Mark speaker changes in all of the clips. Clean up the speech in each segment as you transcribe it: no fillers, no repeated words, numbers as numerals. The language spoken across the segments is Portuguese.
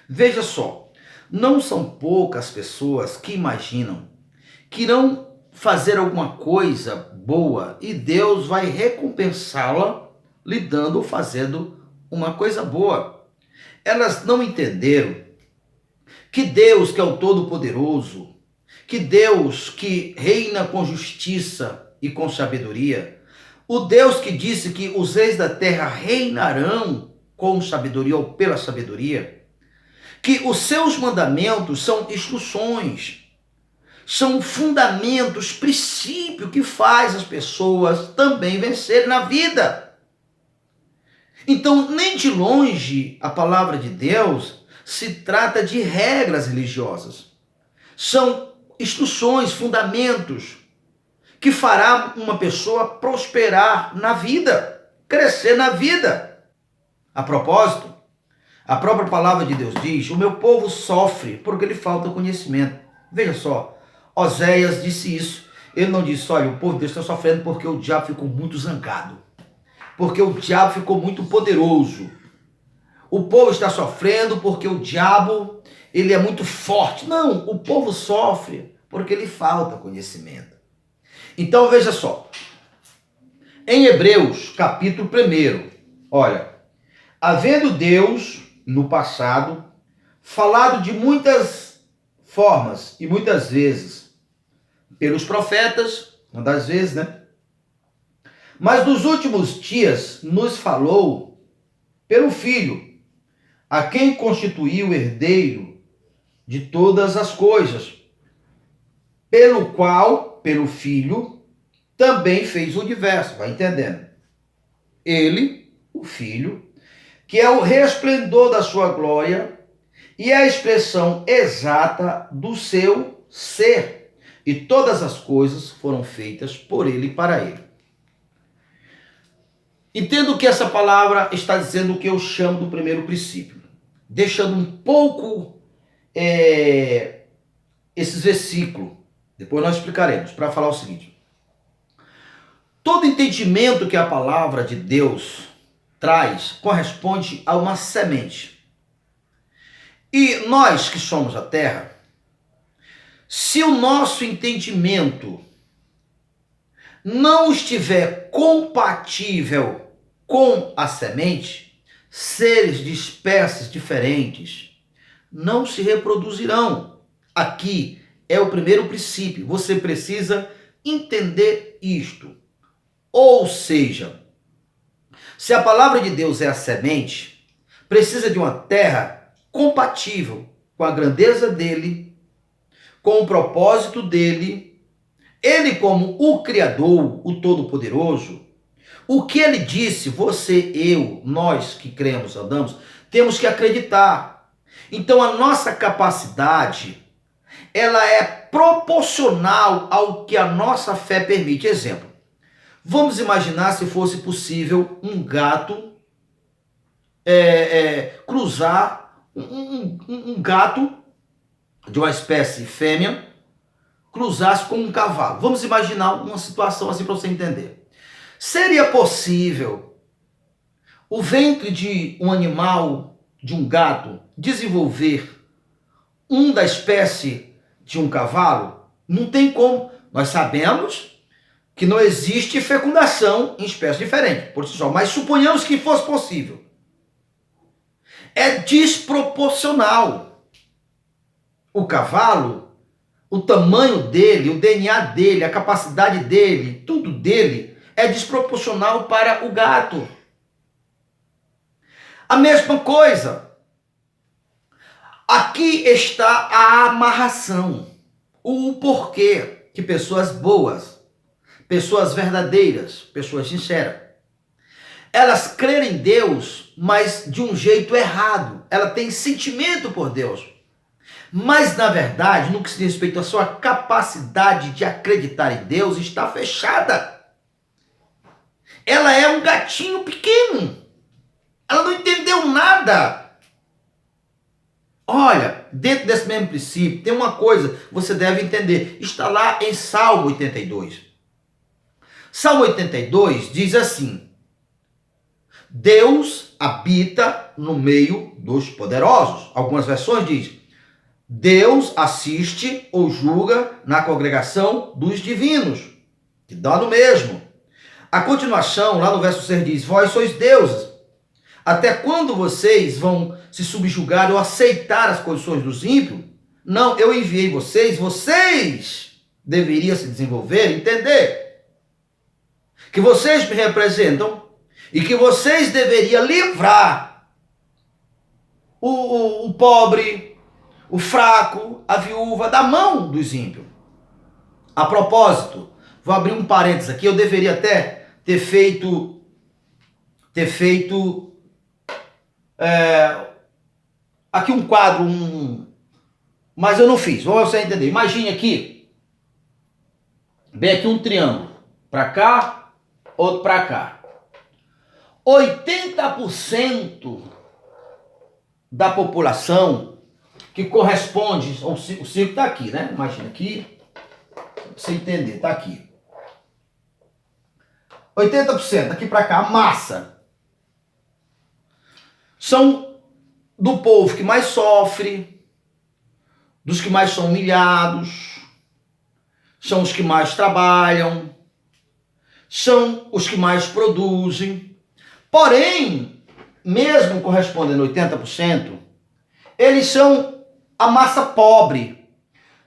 Speaker 1: Veja só, não são poucas pessoas que imaginam que irão fazer alguma coisa boa e Deus vai recompensá-la lhe dando ou fazendo uma coisa boa. Elas não entenderam que Deus, que é o Todo-Poderoso, que Deus que reina com justiça e com sabedoria, o Deus que disse que os reis da terra reinarão com sabedoria ou pela sabedoria, que os seus mandamentos são instruções, são fundamentos, princípio que faz as pessoas também vencerem na vida. Então, nem de longe a palavra de Deus se trata de regras religiosas. São instruções, fundamentos que fará uma pessoa prosperar na vida, crescer na vida. A propósito, a própria palavra de Deus diz: o meu povo sofre porque lhe falta conhecimento. Veja só, Oséias disse isso. Ele não disse: olha, o povo de Deus está sofrendo porque o diabo ficou muito zangado, porque o diabo ficou muito poderoso. O povo está sofrendo porque o diabo, ele é muito forte. Não, o povo sofre porque lhe falta conhecimento. Então veja só, em Hebreus capítulo 1, olha, havendo Deus no passado falado de muitas formas e muitas vezes pelos profetas, uma das vezes, né? Mas nos últimos dias nos falou pelo Filho, a quem constituiu o herdeiro de todas as coisas, pelo qual, pelo Filho, também fez o universo. Vai entendendo? Ele, o Filho, que é o resplendor da sua glória e a expressão exata do seu ser. E todas as coisas foram feitas por ele e para ele. Entendo que essa palavra está dizendo o que eu chamo do primeiro princípio, deixando um pouco esses versículos. Depois nós explicaremos, para falar o seguinte: todo entendimento que a palavra de Deus traz corresponde a uma semente. E nós que somos a terra, se o nosso entendimento não estiver compatível com a semente, seres de espécies diferentes não se reproduzirão. Aqui é o primeiro princípio. Você precisa entender isto. Ou seja, se a palavra de Deus é a semente, precisa de uma terra compatível com a grandeza dele, com o propósito dele. Ele, como o Criador, o Todo-Poderoso, o que ele disse, você, eu, nós que cremos, andamos, temos que acreditar. Então a nossa capacidade, ela é proporcional ao que a nossa fé permite. Exemplo, vamos imaginar se fosse possível um gato cruzar, um gato de uma espécie fêmea cruzasse com um cavalo. Vamos imaginar uma situação assim para você entender. Seria possível o ventre de um animal, de um gato, desenvolver um da espécie de um cavalo? Não tem como. Nós sabemos que não existe fecundação em espécies diferentes, por si só, mas suponhamos que fosse possível. É desproporcional. O cavalo, o tamanho dele, o DNA dele, a capacidade dele, tudo dele é desproporcional para o gato. A mesma coisa. Aqui está a amarração. O porquê que pessoas boas, pessoas verdadeiras, pessoas sinceras, elas creem em Deus, mas de um jeito errado. Ela tem sentimento por Deus. Mas, na verdade, no que se diz respeito à sua capacidade de acreditar em Deus, está fechada. Ela é um gatinho pequeno. Ela não entendeu nada. Olha, dentro desse mesmo princípio, tem uma coisa que você deve entender. Está lá em Salmo 82. Salmo 82 diz assim: Deus habita no meio dos poderosos. Algumas versões dizem: Deus assiste ou julga na congregação dos divinos, que dá no mesmo. A continuação, lá no verso 6 diz: vós sois deuses. Até quando vocês vão se subjugar ou aceitar as condições dos ímpios? Não, eu enviei vocês, vocês deveriam se desenvolver, entender que vocês me representam e que vocês deveriam livrar o pobre, o fraco, a viúva da mão dos ímpios. A propósito, vou abrir um parênteses aqui, eu deveria até ter feito aqui um quadro, mas eu não fiz. Vamos você entender. Imagine aqui, bem aqui um triângulo, para cá, outro para cá. 80% da população que corresponde, o círculo está aqui, né? Imagina aqui, para você entender, está aqui. 80% daqui para cá, a massa, são do povo que mais sofre, dos que mais são humilhados, são os que mais trabalham, são os que mais produzem. Porém, mesmo correspondendo a 80%, eles são a massa pobre.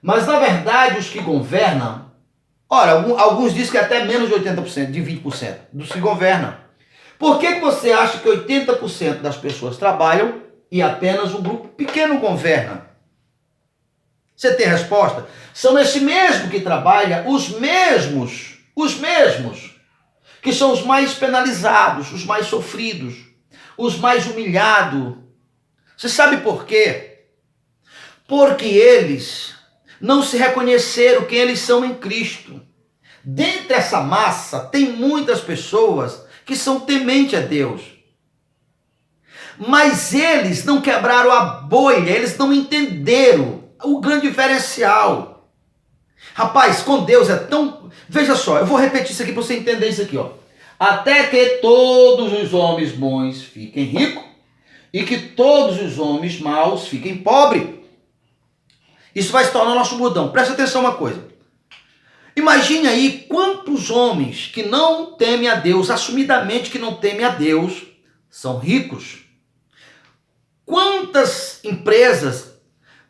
Speaker 1: Mas, na verdade, os que governam, ora, alguns dizem que até menos de 80%, de 20% dos que governam. Por que você acha que 80% das pessoas trabalham e apenas um grupo pequeno governa? Você tem a resposta? São esse mesmo que trabalha, os mesmos, que são os mais penalizados, os mais sofridos, os mais humilhados. Você sabe por quê? Porque eles não se reconheceram quem eles são em Cristo. Dentre essa massa, tem muitas pessoas que são tementes a Deus. Mas eles não quebraram a bolha, eles não entenderam o grande diferencial. Rapaz, com Deus é tão... Veja só, eu vou repetir isso aqui para você entender isso aqui, ó. Até que todos os homens bons fiquem ricos e que todos os homens maus fiquem pobres. Isso vai se tornar nosso bordão. Presta atenção uma coisa. Imagine aí quantos homens que não temem a Deus, assumidamente que não temem a Deus, são ricos. Quantas empresas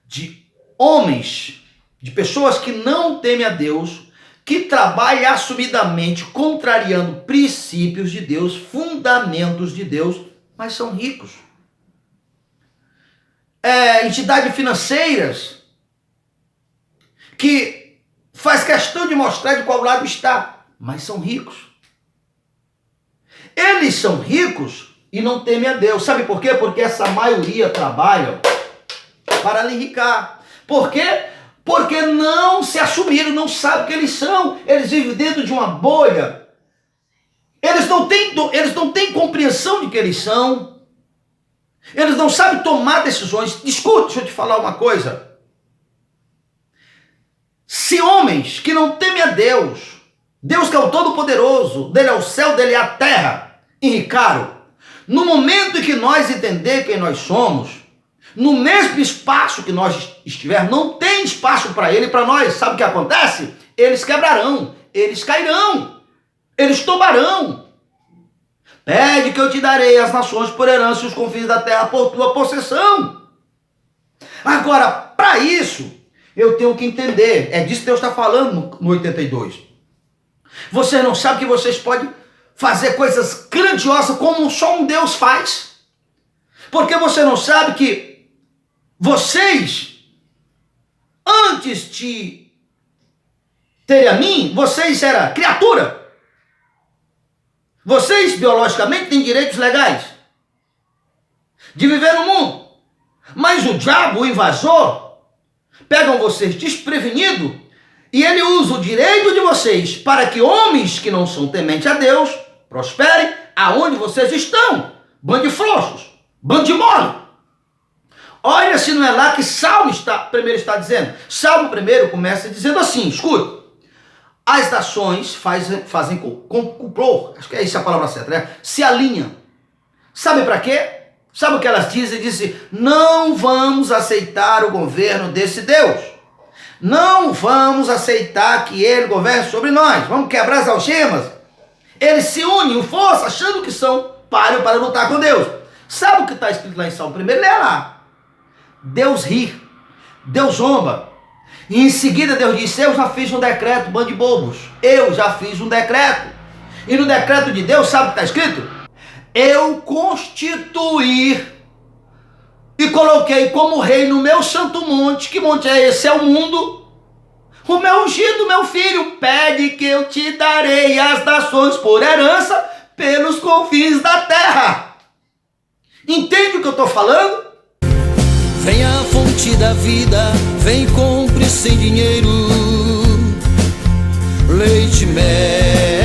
Speaker 1: de homens, de pessoas que não temem a Deus, que trabalham assumidamente contrariando princípios de Deus, fundamentos de Deus, mas são ricos. Entidades financeiras que faz questão de mostrar de qual lado está, mas são ricos. Eles são ricos e não temem a Deus. Sabe por quê? Porque essa maioria trabalha para lhe enricar. Por quê? Porque não se assumiram, não sabem o que eles são. Eles vivem dentro de uma bolha. Eles não têm compreensão de que eles são. Eles não sabem tomar decisões. Escute, deixa eu te falar uma coisa. Se homens que não temem a Deus, Deus que é o Todo-Poderoso, dele é o céu, dele é a terra, enricaram, no momento em que nós entender quem nós somos, no mesmo espaço que nós estivermos, não tem espaço para ele e para nós. Sabe o que acontece? Eles quebrarão, eles cairão, eles tombarão. Pede que eu te darei as nações por herança e os confins da terra por tua possessão. Agora, para isso, eu tenho que entender, é disso que Deus está falando no 82. Vocês não sabem que vocês podem fazer coisas grandiosas como só um Deus faz? Porque você não sabe que vocês, antes de terem a mim, vocês eram criatura. Vocês, biologicamente, têm direitos legais de viver no mundo. Mas o diabo, o invasor, pegam vocês desprevenidos e ele usa o direito de vocês para que homens que não são tementes a Deus prosperem aonde vocês estão. Bando de frouxos, bando de mole. Olha se não é lá que Salmo primeiro está dizendo. Salmo primeiro começa dizendo assim, escuta. As nações fazem complô, acho que é isso a palavra certa, né? Se alinham. Sabe para quê? Sabe o que elas dizem? Dizem, não vamos aceitar o governo desse Deus. Não vamos aceitar que ele governe sobre nós. Vamos quebrar as algemas. Eles se unem em força, achando que são páreo para lutar com Deus. Sabe o que está escrito lá em Salmo 1? Lê lá. Deus ri. Deus zomba. E em seguida Deus disse, eu já fiz um decreto, bando de bobos. Eu já fiz um decreto. E no decreto de Deus, sabe o que está escrito? Eu constituir e coloquei como rei no meu santo monte. Que monte é esse? É o mundo. O meu ungido, meu filho, pede que eu te darei as nações por herança pelos confins da terra. Entende o que eu estou falando?
Speaker 2: Vem a fonte da vida, vem compre sem dinheiro leite, mel